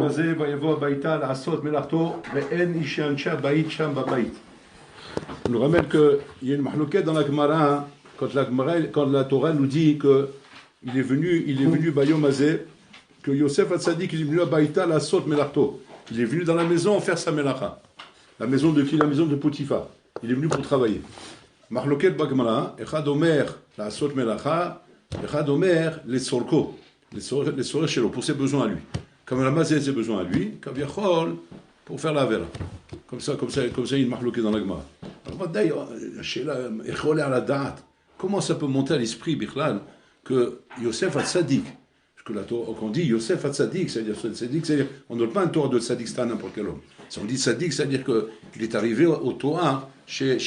הזה ויבוא הביתה לעשות מלאכתו ואין איש אנשי הבית שם בבית. On nous ramène qu'il y a une mahlouquette dans la Gemara quand la Torah nous dit qu'il est venu Bayom Hazé, que Yosef Hatzadik il est venu à Baïta la Sot Melachto. Il est venu dans la maison faire sa melacha. La maison de qui? La maison de Potiphar. Il est venu pour travailler. Mahlouquette Bagmara, Echad Omer la Sot Melacha, Echad Omer les Sorko, les Sorek Shelo, pour ses besoins à lui. Comme la Mazé ses besoins à lui, Kaviachol pour faire la vera. Comme ça, il y a une mahlouquette dans la Gemara. Alors d'ailleurs, comment ça peut monter à l'esprit, Bichlal, que Yosef Hatzadik, parce que la Torah, quand on dit Yosef Hatzadik, c'est-à-dire on ne donne pas un Torah de Tzadik, c'est à n'importe quel homme. Si on dit Tzadik, c'est-à-dire qu'il est arrivé au Torah, chez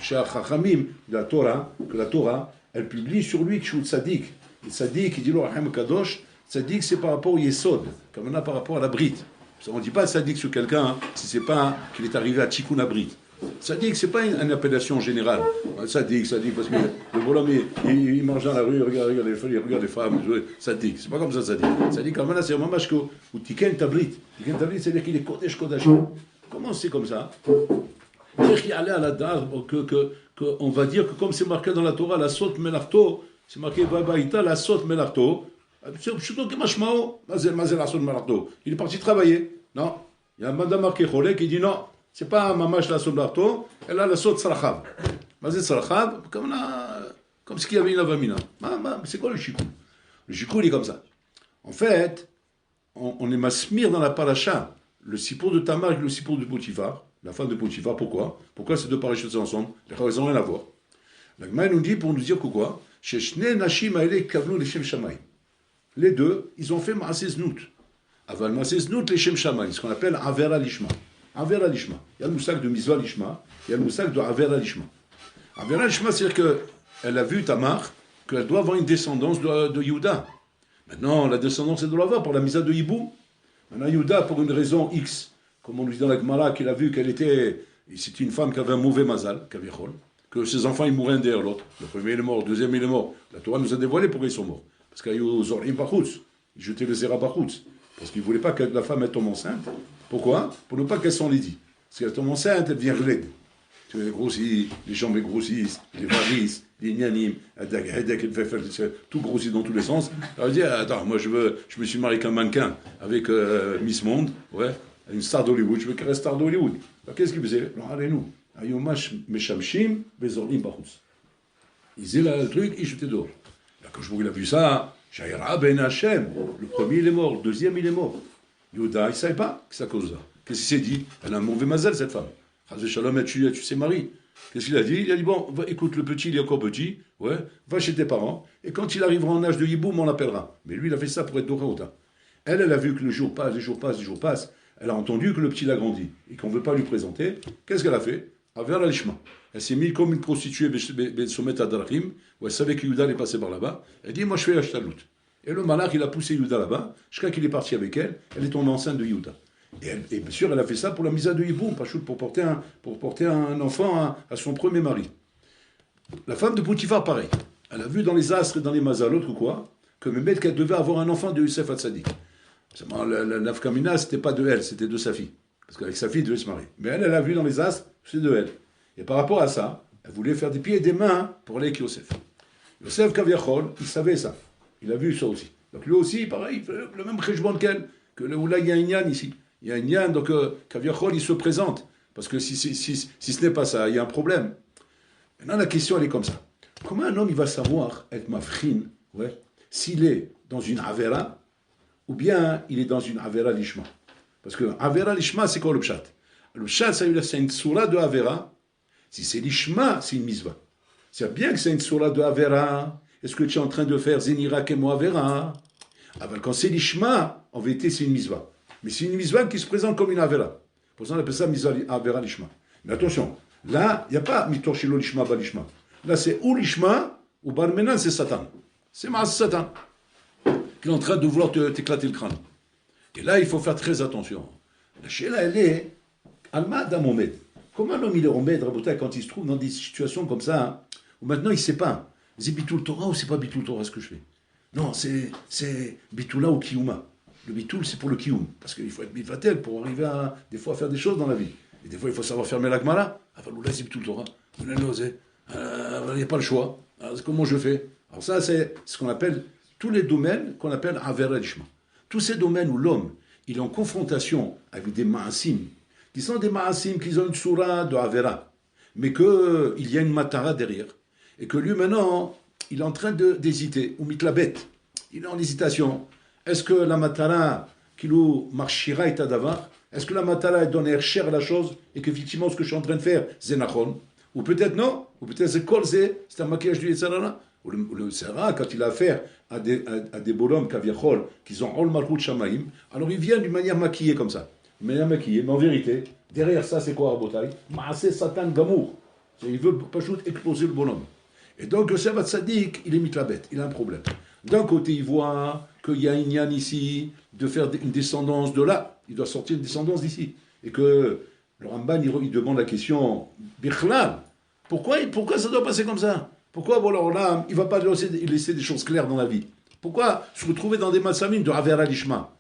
Chachamim, de la Torah, que la Torah, elle publie sur lui que je suis Tzadik. Et Tzadik, il dit le Rahim Kadosh, Tzadik c'est par rapport au Yesod, comme on a par rapport à la Brite. On ne dit pas Tzadik sur quelqu'un si ce n'est pas qu'il est arrivé à Tikkun Abrit. Tzadik, ce n'est pas une appellation générale. Tzadik, parce que le bonhomme, il mange dans la rue, il regarde les femmes, Tzadik. C'est pas comme ça, Tzadik. Tzadik, quand même, c'est un mamach où Tikkun Abrit. Tikkun Abrit, c'est-à-dire qu'il est Kodesh Kodashim. Comment c'est comme ça? C'est-à-dire qu'il allait à la date, qu'on va dire que comme c'est marqué dans la Torah, la Sot Melachto, c'est marqué Baïta, la Sot Melachto. Il est parti travailler. Non. Il y a Madame Marquechole qui dit non, c'est pas Mamash la Sot Melachto, elle a la Sot Srachav. Mazé Srachav, comme ce qu'il y avait une avamina. C'est quoi le chikou? Le chikou, il est comme ça. En fait, on est masmir dans la paracha, le sipour de Tamar et le sipour de Potiphar, la femme de Potiphar. Pourquoi ces deux parachutes sont ensemble? Ils n'ont rien à voir. La Gemara nous dit pour nous dire que quoi? Les deux, ils ont fait Maaseh Znout. Aval Maaseh Znout, les Shem Shammai, ce qu'on appelle Avera Lishma. Avera Lishma. Il y a le moussak de Mizva Lishma, il y a le moussak de Avera Lishma. Avera Lishma, c'est-à-dire qu'elle a vu Tamar, qu'elle doit avoir une descendance de Yehuda. Maintenant, la descendance, elle doit l'avoir pour la misa de Hibou. Maintenant, Yehuda, pour une raison X, comme on nous dit dans la Gemara, qu'il a vu qu'elle c'était une femme qui avait un mauvais mazal, Kavichol, que ses enfants, ils mouraient un derrière l'autre. Le premier, il est mort, le deuxième, il est mort. La Torah nous a dévoilé pourquoi ils sont morts. Parce qu'il y a eu Zorim Bachutz, ils jetaient le Zera Bachutz. Parce qu'ils ne voulaient pas que la femme tombe enceinte. Pourquoi? Pour ne pas qu'elle s'enlaidit. Parce qu'elle tombe enceinte, elle devient relaide. Tu vois, grossit, les jambes grossissent, les varices, les gnanim, tout grossit dans tous les sens. Elle dit, attends, moi je me suis marié avec un mannequin, avec Miss Monde, ouais, une star d'Hollywood, je veux qu'elle reste star d'Hollywood. Alors qu'est-ce qu'il faisait? Non, allez-nous. Ayomash Meshamshim, Bezorim Bachutz. Il faisait le truc, il jetait dehors. Quand il a vu ça, Jaira ben Hashem, le premier il est mort, le deuxième il est mort. Yehuda, il ne savait pas que c'est à cause de ça. Qu'est-ce qu'il s'est dit? Elle a un mauvais mazel cette femme. Chazé Shalom, tu sais Marie. Qu'est-ce qu'il a dit? Il a dit bon, écoute, le petit, il est encore petit, ouais, va chez tes parents, et quand il arrivera en âge de Yiboum, on l'appellera. Mais lui, il a fait ça pour être Doraota. Elle a vu que le jour passe, les jours passent, elle a entendu que le petit l'a grandi, et qu'on ne veut pas lui présenter. Qu'est-ce qu'elle a fait? Aver al-Ishma. Elle s'est mise comme une prostituée Somet Adrachim, où elle savait que Yehuda allait passer par là-bas. Elle dit, moi je fais l'Ashtalout. Et le malach, il a poussé Yehuda là-bas, jusqu'à qu'il est parti avec elle, elle est tombée enceinte de Yehuda. Et bien sûr, elle a fait ça pour la misa de Yiboum, pour porter un enfant à son premier mari. La femme de Potiphar, pareil. Elle a vu dans les astres et dans les mazalot ou quoi, que Mehmet qu'elle devait avoir un enfant de Yosef Hatzadik. La nafkamina, c'était pas de elle, c'était de sa fille. Parce qu'avec sa fille, elle devait se marier. Mais elle a vu dans les astres, c'est de elle. Et par rapport à ça, elle voulait faire des pieds et des mains pour aller avec Yosef. Yosef Kaviachol, il savait ça. Il a vu ça aussi. Donc lui aussi, pareil, il fait le même cheshbon qu'elle. Que là, il y a un yann ici. Il y a un yann, donc Kaviachol, il se présente. Parce que si ce n'est pas ça, il y a un problème. Maintenant, la question, elle est comme ça. Comment un homme, il va savoir être mafrin, ouais, s'il est dans une avera, ou bien il est dans une avera lishma? Parce que avera lishma, c'est quoi le pshat? Le pshat, c'est une soura de avera. Si c'est l'ishma, c'est une misva. C'est bien que c'est une soura de avera. Est-ce que tu es en train de faire zenira kemo avera? Quand c'est l'ishma, en vérité, c'est une misva. Mais c'est une misva qui se présente comme une avera. Pour ça, on appelle ça misva avera lishma. Mais attention, là, il n'y a pas mitorshilo lishma balishma. Là, c'est ou lishma, ou barmenan, c'est Satan. C'est Satan qui est en train de vouloir t'éclater le crâne. Et là, il faut faire très attention. La chéla, elle est Alma Adam Omed. Comment un homme il est Omed, Rabotai, quand il se trouve dans des situations comme ça, hein, où maintenant il ne sait pas, c'est Bitul Torah ou c'est pas Bitul Torah ce que je fais? Non, c'est Bitula ou Kiyuma. Le bitoul, c'est pour le kioum. Parce qu'il faut être mitvatel pour arriver des fois à faire des choses dans la vie. Et des fois, il faut savoir fermer la gmara. Il n'y a pas le choix. Alors, comment je fais? Alors ça, c'est ce qu'on appelle, tous les domaines qu'on appelle avera lishma. Tous ces domaines où l'homme, il est en confrontation avec des ma'asim, qui sont des ma'asim qui ont une soura de avera, mais qu'il y a une matara derrière. Et que lui, maintenant, il est en train d'hésiter, ou mitlabet. Il est en hésitation. Est-ce que la matara, kilou marchira et tadavar, est-ce que la matara donne air cher à la chose, et qu'effectivement, ce que je suis en train de faire, c'est nachon? Ou peut-être non, ou peut-être c'est un maquillage du Yetzirah. Ou le Yetzirah, quand il a affaire à des bonhommes kaviachol, qui ont Ol Malchut Shamaim, alors il vient d'une manière maquillée comme ça. Une manière maquillée, mais en vérité, derrière ça, c'est quoi, Rabotai? Maaseh Satan Gamour. Il veut pas juste exploser le bonhomme. Et donc, le Servat Tzadik, il est mitlabet, il a un problème. D'un côté, il voit qu'il y a une yann ici, de faire une descendance de là, il doit sortir une descendance d'ici. Et que le Ramban, il demande la question, Bichlal, pourquoi ça doit passer comme ça? Pourquoi, bon, alors là, il ne va pas laisser des choses claires dans la vie? Pourquoi se retrouver dans des massamim de Avera Lishma?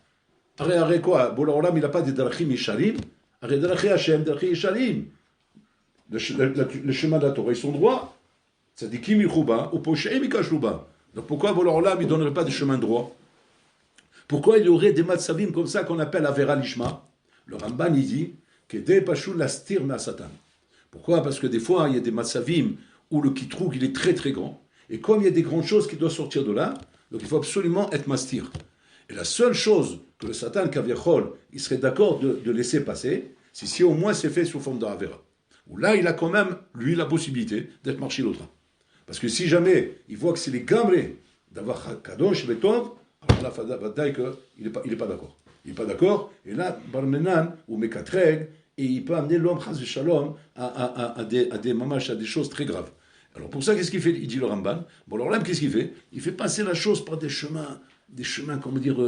Arrête quoi? Bon, alors là, il n'a pas des drachim yesharim, arrête drachim Hashem, drachim yesharim. Le chemin de la Torah, ils sont droits. Tzadikim yichouba, ou posheim yikashlouba. Donc pourquoi, bon, alors là, il ne donnerait pas des chemins droits? Pourquoi il y aurait des matsavim comme ça qu'on appelle Avera Lishma? Le Ramban, il dit que des pachou lastir na Satan. Pourquoi? Parce que des fois, il y a des matsavim où le kitrouk, il est très très grand. Et comme il y a des grandes choses qui doivent sortir de là, donc il faut absolument être mastir. Et la seule chose que le Satan Kaviachol, il serait d'accord de laisser passer, c'est si au moins c'est fait sous forme d'Avera. Où là, il a quand même, lui, la possibilité d'être marché l'autre. Parce que si jamais il voit que c'est les gamrés d'avoir Kadosh et Tov, alors là, Fadaï, il n'est pas d'accord. Il n'est pas d'accord, et là, Barmenan ou Mekatreg, et il peut amener l'homme, Chaz Shalom, à des mamash, à des choses très graves. Alors pour ça, qu'est-ce qu'il fait? Il dit le Ramban. Bon, alors là, qu'est-ce qu'il fait? Il fait passer la chose par des chemins, comment dire,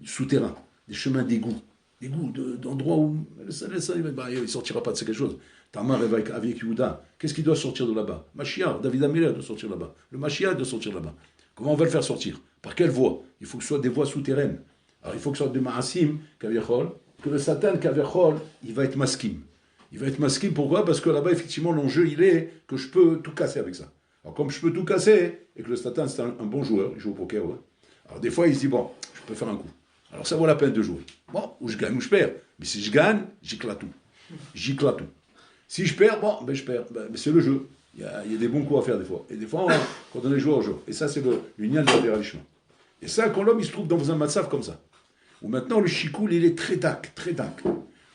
souterrains, des chemins d'égout, d'endroits où il ne sortira pas de quelque chose. Tamar avec Yehuda, qu'est-ce qui doit sortir de là-bas? Mashiach, David Amélé doit sortir là-bas. Le Mashiach doit sortir là-bas. Comment on va le faire sortir? Par quelle voie? Il faut que ce soit des voies souterraines. Alors il faut que ce soit des ma'asim, kaviachol, que le Satan kaviachol, il va être maskim. Il va être maskim, pourquoi? Parce que là-bas, effectivement, l'enjeu, il est que je peux tout casser avec ça. Alors comme je peux tout casser, et que le Satan, c'est un bon joueur, il joue au poker, ouais. Alors des fois, il se dit, bon, je peux faire un coup. Alors ça vaut la peine de jouer. Bon, ou je gagne ou je perds. Mais si je gagne, j'éclate tout. J'éclate tout. Si je perds, bon, ben je perds. Ben, c'est le jeu. Il y a des bons coups à faire des fois. Et des fois, quand on est joueur au jeu. Et ça, c'est l'union de l'Averalishma. Et ça, quand l'homme, il se trouve dans un matzav comme ça, où maintenant le shikoul, il est très dac,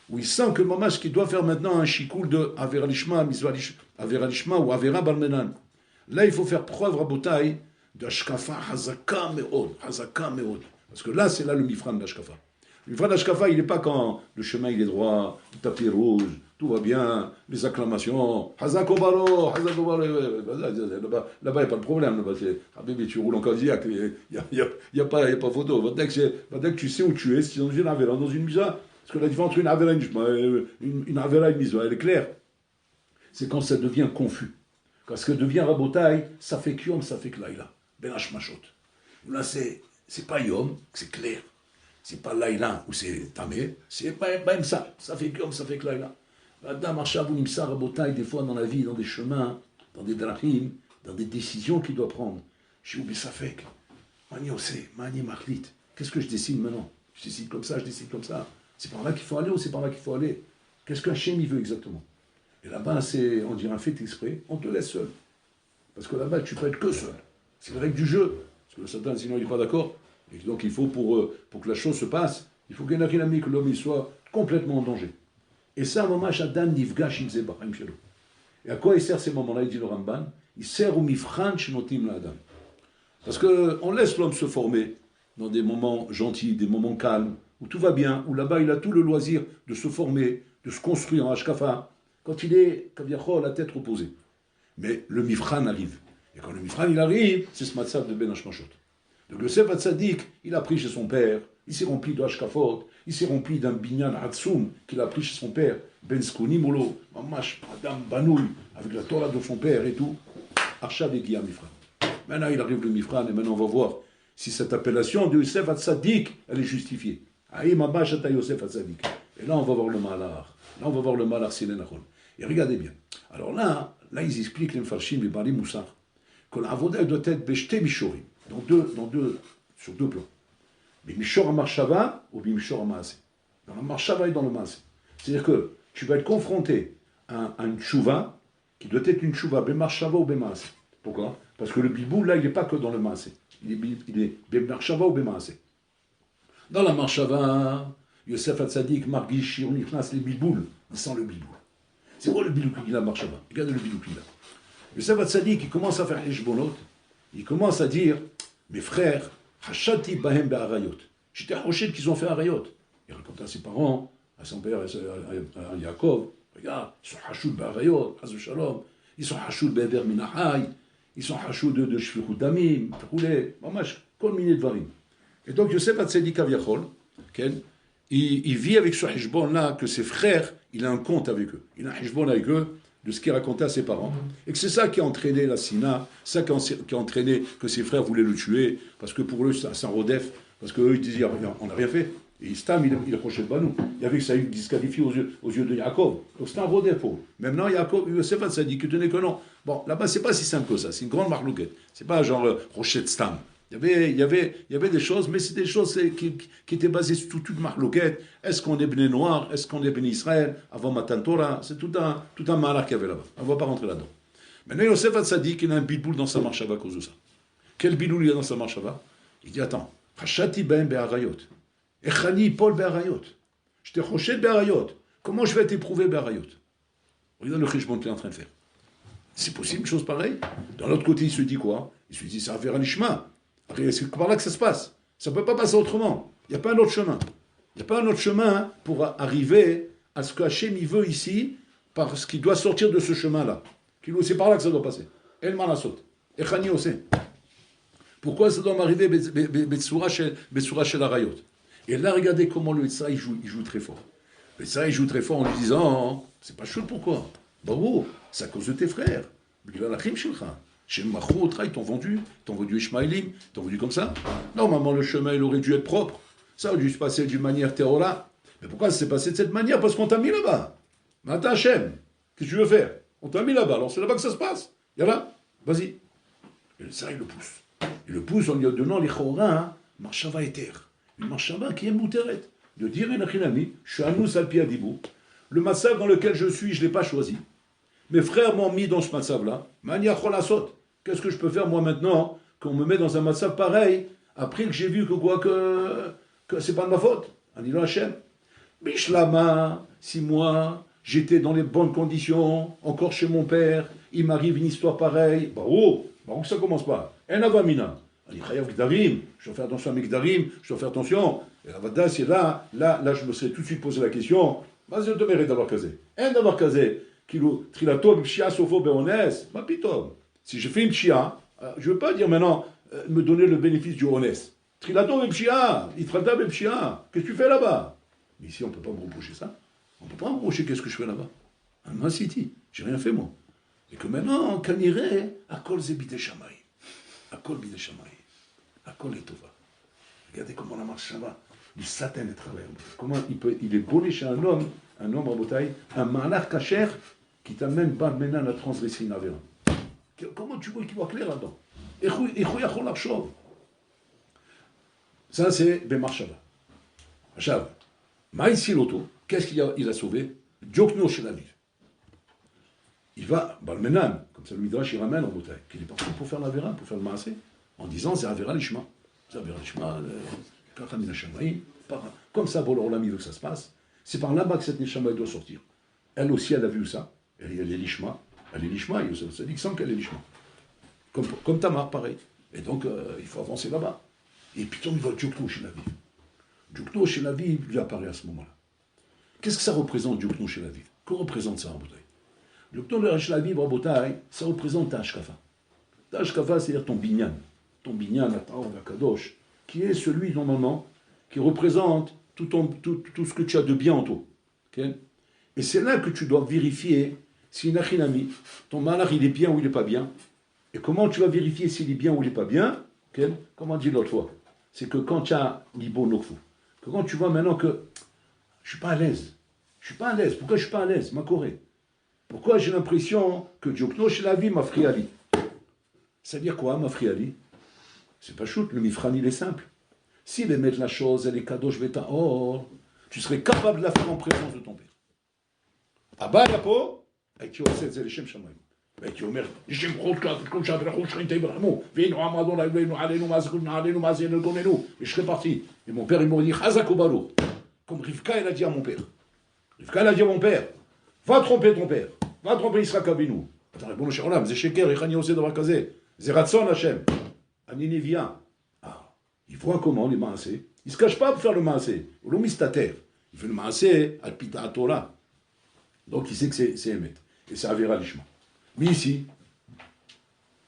où il sent que le mamash qui doit faire maintenant un shikoul de Averalishma, Averalishma ou Avera Balmenan. Là, il faut faire preuve, Rabotai, de Ashkafa Hazaka Meod. Parce que là, c'est là le mifran de l'Ashkafa. Le mifran de l'Ashkafa, il n'est pas quand le chemin il est droit, le tapis rouge, tout va bien, les acclamations, Hazakobaro, là-bas, il n'y a pas de problème. Là-bas, Habibi, tu roules en Cadillac, il n'y a pas photo. Dès que tu sais où tu es, si tu es dans une Avera, dans une Misa, parce que la différence entre une Avera et une Avera et une Misa, elle est claire. C'est quand ça devient confus. Quand ça devient Rabotai, ça fait Kyom, ça fait Klaïla. Ben Hashmashot. Là, c'est pas Yom, c'est clair. C'est pas Laïla ou c'est Tamé, c'est pas même ça. Ça fait Kyom, ça fait Klaïla. Adam Arshav ou Nimsa Rabotai, des fois dans la vie, dans des chemins, dans des drachim, dans des décisions qu'il doit prendre. J'ai oublié ça fait. Mani Ose, Mani Machlit. Qu'est-ce que je décide maintenant? Je décide comme ça, je décide comme ça. C'est par là qu'il faut aller ou c'est par là qu'il faut aller? Qu'est-ce qu'Hachem il veut exactement? Et là-bas, on dirait un fait exprès, on te laisse seul. Parce que là-bas, tu peux être que seul. C'est la règle du jeu. Parce que le Satan, sinon, il n'est pas d'accord. Et donc, il faut, pour que la chose se passe, il faut qu'il y ait un ami, que l'homme il soit complètement en danger. Et ça, mamash adam nifgash im zebachim shelo. Et à quoi il sert ces moments-là? Il dit le Ramban, il sert au mifran shenotim la adam. Parce qu'on laisse l'homme se former dans des moments gentils, des moments calmes, où tout va bien, où là-bas, il a tout le loisir de se former, de se construire en hashkafa, quand il est, kaviachol, la tête reposée. Mais le mifran arrive. Et quand le mifran il arrive, c'est ce matzav de Ben Hashmashot. Donc le Sefer Tzadik, il a pris chez son père, il s'est rempli de Hashkafot, il s'est rempli d'un binyan Hatsoum qu'il a pris chez son père, Ben Skouni Molo, Mamash, Adam Banouy, avec la Torah de son père et tout. Arshav et Guillaume Mifran. Maintenant il arrive le Mifran et maintenant on va voir si cette appellation de Sefer Tzadik, elle est justifiée. Aïm Abba Shata Yosef Hatzadik. Et là, on va voir le malar. Là, on va voir le malar Silenachon. Et regardez bien. Alors là, ils expliquent les Mfarshim, les Bali Moussar, que l'avoda doit être beshte mishorim, sur deux plans. Bimishor Marshava ou Bimishor Maase. Dans la Marshava et dans le Maase. C'est-à-dire que tu vas être confronté à une chouva qui doit être une chouva Bemarshava ou Bemaase. Pourquoi? Parce que le bibou, là, il n'est pas que dans le Maase. Il est Bemarshava ou Bemaase. Dans la Marshava, Yosef Hatzadik, Margish, on y place les biboules, sans le biboul. C'est quoi le bilou qu'il a, Marshava? Regarde le bilou qu'il a. Yosef Hatzadik, il commence à faire Heshbonot, il commence à dire, mes frères, Hachati Bahem Be'arayot. J'étais arroché qu'ils ont fait Arayot. Il raconte à ses parents, à son père, à Yaakov, regarde, ils sont Hachoud Be'arayot, Hazu Shalom, ils sont Hachoud Be'ever Minahai, ils sont Hachoud de Shfichut Damim, Roulé, Mamash, Kol Miné Dvarim. Et donc Yosef Hatzadik Aviachol, il vit avec ce Heshbon-là, que ses frères, il a un compte avec eux. Il a un Heshbon avec eux, de ce qu'il racontait à ses parents. Et que c'est ça qui a entraîné la Sina, ça qui a entraîné que ses frères voulaient le tuer, parce que pour eux, c'est un rodef, parce qu'eux, ils disaient, on n'a rien fait. Et Istam, il approchait de Banou. Il y avait que ça a eu disqualifié aux yeux de Yaakov. Donc c'était un rodef pour eux. Maintenant, Yaakov, Yosef Hatzadik, il tenait que non. Bon, là-bas, c'est pas si simple que ça. C'est une grande marlouquette. C'est pas genre Rocher de Stam. Il y avait des choses, mais c'est des choses qui étaient basées sur toute marloquette. Est-ce qu'on est Bnei Noir? Est-ce qu'on est Bnei Israël? Avant Matan Torah? C'est tout un malheur qu'il y avait là-bas. On ne va pas rentrer là-dedans. Maintenant, Yosef Hatzadik, il a un biboul dans sa marchava à cause de ça. Quel biboul il y a dans sa marchava? Il dit, attends, Hachati ben be'arayot. Echani Paul be'arayot. J'étais roché be'arayot. Comment je vais être éprouvé be'arayot? Regarde le cheshbon qu'il est en train de faire. C'est possible une chose pareille? Dans l'autre côté, il se dit quoi? Il se dit, ça va faire un ishma. C'est par là que ça se passe. Ça ne peut pas passer autrement. Il n'y a pas un autre chemin. Il n'y a pas un autre chemin pour arriver à ce qu'Hachem il veut ici, parce qu'il doit sortir de ce chemin-là. C'est par là que ça doit passer. El Malasot. Echani aussi. Pourquoi ça doit m'arriver Betsura chez la Rayot? Et là, regardez comment le Tzara, il joue très fort. Le Tzara, il joue très fort en lui disant, c'est pas chaud, pourquoi? Bravo, c'est à cause de tes frères. Chez Machotra, ils t'ont vendu Ishmaelim, ils t'ont vendu comme ça. Normalement, le chemin, il aurait dû être propre. Ça aurait dû se passer d'une manière terrora. Mais pourquoi ça s'est passé de cette manière? Parce qu'on t'a mis là-bas. Mais attends, Hachem, qu'est-ce que tu veux faire? On t'a mis là-bas, alors c'est là-bas que ça se passe. Yallah, vas-y. Et ça, il le pousse. Il le pousse en lui donnant les chora, marchava eter. Une marchava qui est mouteret. De dire, Enachinami, je suis anous alpi adibou. Le massav dans lequel je suis, je ne l'ai pas choisi. Mes frères m'ont mis dans ce matzav-là. Mania cholasot. Qu'est-ce que je peux faire moi maintenant qu'on me met dans un matzav pareil après que j'ai vu que c'est pas de ma faute? Anilo Hachem. Bishlama, si moi j'étais dans les bonnes conditions, encore chez mon père, il m'arrive une histoire pareille. Bah que ça commence pas. En avamina. Ali chayav gdarim. Je dois faire attention à mes gdarim. Je dois faire attention. Et la vada c'est là, je me serais tout de suite posé la question. Vas-y, je te mérite d'avoir casé. En d'avoir casé. Trilato b'pshia sofo be'ones, ma pitom. Si je fais une pshia, je ne veux pas dire maintenant, me donner le bénéfice du honnête. Trilato b'pshia, itrata b'pshia, qu'est-ce que tu fais là-bas? Mais ici, on ne peut pas me reprocher ça. On ne peut pas me reprocher qu'est-ce que je fais là-bas. Un Man City, j'ai rien fait moi. Et que maintenant, qu'on irait à kol zebite shamay. À kol bide shamay. À kol etova. Regardez comment la marche ça va. Du satin de travers. Comment il est bonné chez un homme à bataille, un malach kacher, qui t'amène pas maintenant à transgresser une avéra. Comment tu vois qu'il voit clair là-dedans? Ça, c'est Bemarshava. Shav. Maïsi Loto, qu'est-ce qu'il a sauvé? Diokno chez la ville. Il va, Balmenan, comme ça le Midrash, il ramène en bataille, qu'il est parti pour faire l'avéra, pour faire le maasé, en disant c'est avéra l'ishma. C'est avéra l'ishma, comme ça, pour l'Olam, il veut que ça se passe. C'est par là-bas que cette Neshama doit sortir. Elle aussi, elle a vu ça. Elle est l'ishma. Elle est l'ishma, ça dit que sans qu'elle est l'ishma. Comme Tamar, pareil. Et donc, il faut avancer là-bas. Et puis, il va Djokno chez la vie. Djokno chez la vie, lui apparaît à ce moment-là. Qu'est-ce que ça représente, Djokno chez la vie? Que représente ça, en bataille? Djokno chez la vie, en bataille, ça représente ta Ashkafa. Ta Ashkafa, c'est-à-dire ton binyan. Ton binyan, la Taor, la Kadosh, qui est celui, normalement, qui représente tout ce que tu as de bien en toi. Okay? Et c'est là que tu dois vérifier si Nachinami, ton malach, il est bien ou il n'est pas bien. Et comment tu vas vérifier s'il est bien ou il n'est pas bien? Okay? Comment on dit l'autre fois? C'est que quand tu as Libo Nokfu, que quand tu vois maintenant que je suis pas à l'aise. Je suis pas à l'aise. Pourquoi je suis pas à l'aise, ma Corée? Pourquoi j'ai l'impression que Djokno chez la vie m'a friali? Ça veut dire quoi, m'a friali? C'est pas chouette, le mifran il est simple. S'il aimait la chose, elle est kadosh beta or, tu serais capable de la faire en présence de ton père. Abba yapo, הייתי עושה את זה לשם שמיים. והייתי אומר, לשם חוד כל שעת רחול שכינתה יברחמו, והיינו עמדו עלינו, עלינו, מה זכותנו, עלינו, מה זינו, גוננו, et je serais parti. Et mon père, il m'aurait dit, Chazak ou Baruch. Comme Rivka, elle a dit à mon père. Rivka, elle a dit à mon père, va tromper ton père, va tromper Israël Abinu. Attends, bon, cher Olam, c'est Sheker, et Chani aussi d'avoir casé. C'est Ratson Hashem. Anini vient. Ah, il voit comment les maasé. Il ne se cache pas pour faire le maasé. Ou le mistater. Il fait le maasé à Pita Torah. Donc il sait que c'est Emet. Et c'est Avera Lishma. Mais ici,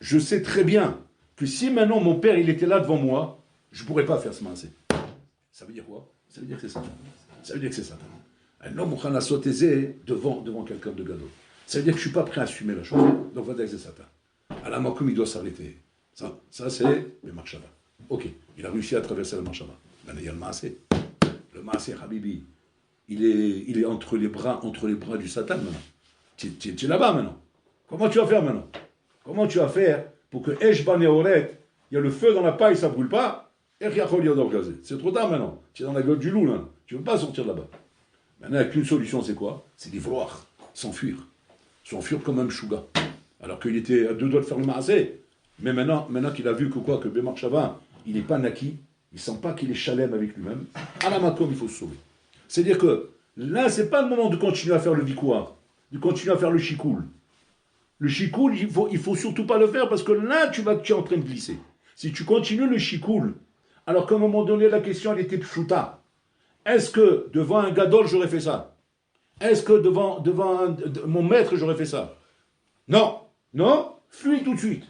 je sais très bien que si maintenant mon père il était là devant moi, je ne pourrais pas faire ce maasé. Ça veut dire quoi? Ça veut dire que c'est Satan. Ça veut dire que c'est Satan. Un homme qui a sauté devant quelqu'un de gadol. Ça veut dire que je ne suis pas prêt à assumer la chose. Donc voilà que c'est Satan. À la makom, il doit s'arrêter. Ça c'est le marshava. Ok, il a réussi à traverser le marshava. Maintenant il y a le maasé. Le maasé, Habibi, il est entre les bras du Satan maintenant. Tu es là-bas maintenant. Comment tu vas faire maintenant? Comment tu vas faire pour que Eshban et Oret, il y a le feu dans la paille, ça ne brûle pas, et Riachol Yodor Gazé. C'est trop tard maintenant. Tu es dans la gueule du loup là. Tu ne peux pas sortir de là-bas. Maintenant, il n'y a qu'une solution, c'est quoi? C'est d'y vouloir, s'enfuir. S'enfuir comme un Mshuga. Alors qu'il était à 2 doigts de faire le maasé. Mais maintenant qu'il a vu que Bémar Shava, il n'est pas naquis, il ne sent pas qu'il est chalem avec lui-même, à la makom, il faut se sauver. C'est-à-dire que là, ce n'est pas le moment de continuer à faire le vikouar, de continuer à faire le chikoul. Le chikoul, il faut surtout pas le faire parce que là, tu es en train de glisser. Si tu continues le chikoul, alors qu'à un moment donné, la question, elle était pshuta. Est-ce que devant un gadol, j'aurais fait ça? Est-ce que devant mon maître, j'aurais fait ça? Non, fuis tout de suite.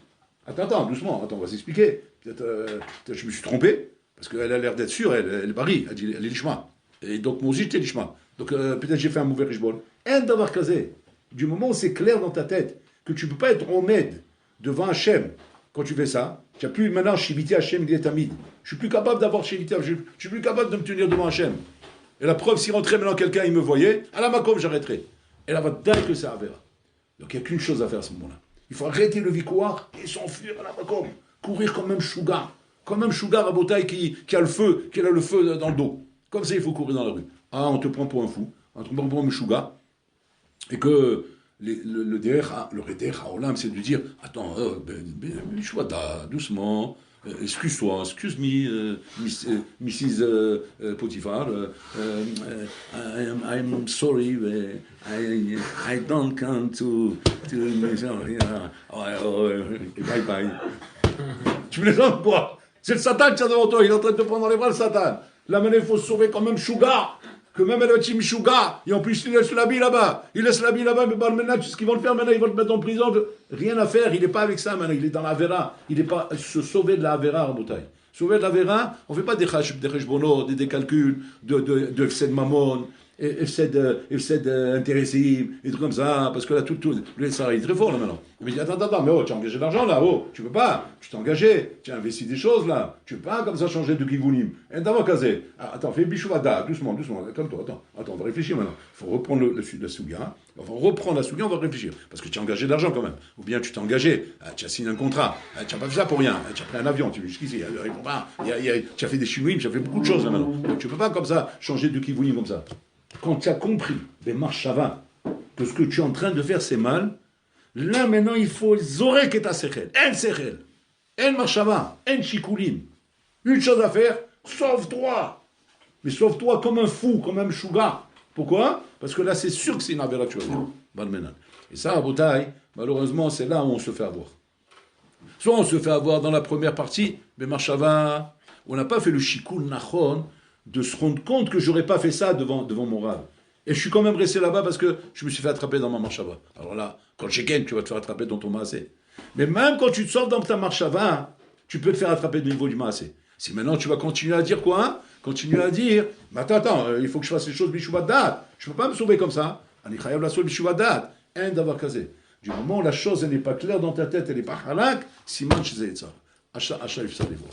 Attends, doucement, on va s'expliquer. Peut-être je me suis trompé, parce qu'elle a l'air d'être sûre, elle parie, elle dit, elle est lishma. Et donc moi aussi j'étais lishma. Donc peut-être j'ai fait un mauvais rishbon. Un d'avoir casé. Du moment où c'est clair dans ta tête que tu ne peux pas être omed devant Hachem quand tu fais ça, tu n'as plus maintenant shiviti Hachem, il est tamid. Je suis plus capable d'avoir shiviti, je suis plus capable de me tenir devant Hachem. Et la preuve, si rentrait maintenant quelqu'un, il me voyait, à la makom, j'arrêterai. Et là, va dingue que ça verra. Donc il n'y a qu'une chose à faire à ce moment-là. Il faut arrêter le vikouar et s'enfuir à la makom. Courir comme même Shugar. Comme même Shugar à Botaï qui a le feu, qui a le feu dans le dos. Comme ça, il faut courir dans la rue. Ah, on te prend pour un fou. On te prend pour un Shugar. Et que le Reder Haolam, c'est de dire, attends, doucement. Excuse-toi, excuse me, Mrs. Potiphar. I'm sorry, I don't come to bye bye. Tu me les entends quoi? C'est le Satan qui est devant toi, il est en train de te prendre dans les bras, le Satan. Là maintenant il faut se sauver quand même Shuga. Que même elle est Shuga, et en plus il laisse l'habit là-bas. Il laisse l'habit là-bas, mais maintenant, ce qu'ils vont le faire maintenant, ils vont le mettre en prison. Rien à faire, il n'est pas avec ça maintenant, il est dans la Vera. Il n'est pas se sauver de la Vera en bouteille. Sauver de la Vera, on ne fait pas des cheshbono, des calculs, de FCD Mammon, FCD intéressé, et trucs comme ça, parce que là, tout le salarié est très fort là maintenant. Il me dit, attends, mais tu as engagé de l'argent là, tu peux pas, tu t'es engagé, tu as investi des choses là, tu peux pas comme ça changer de kivounim. Et d'abord casé, attends, fais bichouvada, doucement, calme-toi, attends, on va réfléchir maintenant. Il faut reprendre la souga, on va reprendre la souga, on va réfléchir, parce que tu as engagé de l'argent quand même, ou bien tu t'es engagé, tu as signé un contrat, tu n'as pas fait ça pour rien, tu as pris un avion, tu es jusqu'ici, réponds pas, tu as fait des chinois, tu as fait beaucoup de choses là maintenant. Donc tu peux pas comme ça changer de kivounim comme ça. Quand tu as compris, des marchava, que ce que tu es en train de faire c'est mal, là maintenant il faut zorek et ta sechel, en marchava, en chikoulim. Une chose à faire, sauve-toi. Mais sauve-toi comme un fou, comme un shuga. Pourquoi? Parce que là c'est sûr que c'est une avéra que tu vas faire. Et ça, à Botaï, malheureusement, c'est là où on se fait avoir. Soit on se fait avoir dans la première partie, mais marchava, on n'a pas fait le shikul nachon, de se rendre compte que j'aurais pas fait ça devant mon rave. Et je suis quand même resté là-bas parce que je me suis fait attraper dans ma marchava. Alors là, quand le sheken, tu vas te faire attraper dans ton maasé. Mais même quand tu te sors dans ta marchava, tu peux te faire attraper au niveau du maasé. Si maintenant tu vas continuer à dire quoi? Continuer à dire, mais attends, il faut que je fasse les choses bishuvat dat. Je peux pas me sauver comme ça. Ani chayav la sol bishuvat dat. Un d'avoir casé. Du moment où la chose n'est pas claire dans ta tête, elle n'est pas halak, siman shezeh etzar. Acha ifsa les voix.